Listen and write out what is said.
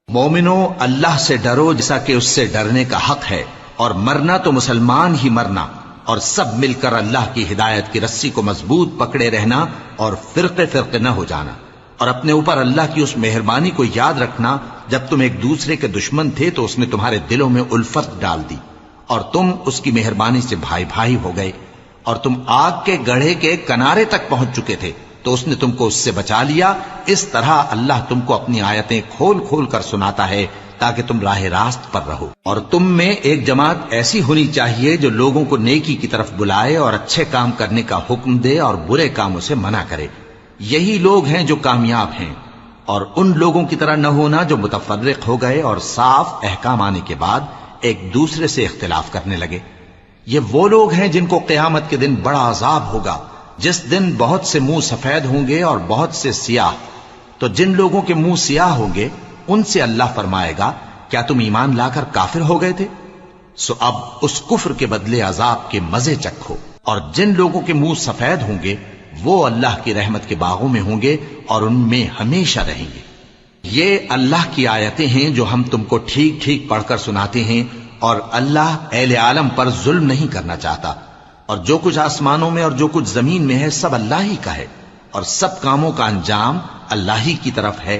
مومنو، اللہ سے ڈرو جیسا کہ اس سے ڈرنے کا حق ہے، اور مرنا تو مسلمان ہی مرنا، اور سب مل کر اللہ کی ہدایت کی رسی کو مضبوط پکڑے رہنا اور فرقے فرقے نہ ہو جانا، اور اپنے اوپر اللہ کی اس مہربانی کو یاد رکھنا جب تم ایک دوسرے کے دشمن تھے تو اس نے تمہارے دلوں میں الفت ڈال دی اور تم اس کی مہربانی سے بھائی بھائی ہو گئے، اور تم آگ کے گڑھے کے کنارے تک پہنچ چکے تھے تو اس نے تم کو اس سے بچا لیا۔ اس طرح اللہ تم کو اپنی آیتیں کھول کھول کر سناتا ہے تاکہ تم راہ راست پر رہو۔ اور تم میں ایک جماعت ایسی ہونی چاہیے جو لوگوں کو نیکی کی طرف بلائے اور اچھے کام کرنے کا حکم دے اور برے کاموں سے منع کرے، یہی لوگ ہیں جو کامیاب ہیں۔ اور ان لوگوں کی طرح نہ ہونا جو متفرق ہو گئے اور صاف احکام آنے کے بعد ایک دوسرے سے اختلاف کرنے لگے۔ یہ وہ لوگ ہیں جن کو قیامت کے دن بڑا عذاب ہوگا، جس دن بہت سے منہ سفید ہوں گے اور بہت سے سیاہ۔ تو جن لوگوں کے منہ سیاہ ہوں گے ان سے اللہ فرمائے گا، کیا تم ایمان لا کر کافر ہو گئے تھے؟ سو اب اس کفر کے بدلے عذاب کے مزے چکھو۔ اور جن لوگوں کے منہ سفید ہوں گے وہ اللہ کی رحمت کے باغوں میں ہوں گے اور ان میں ہمیشہ رہیں گے۔ یہ اللہ کی آیتیں ہیں جو ہم تم کو ٹھیک ٹھیک پڑھ کر سناتے ہیں، اور اللہ اہل عالم پر ظلم نہیں کرنا چاہتا، اور جو کچھ آسمانوں میں اور جو کچھ زمین میں ہے سب اللہ ہی کا ہے، اور سب کاموں کا انجام اللہ ہی کی طرف ہے۔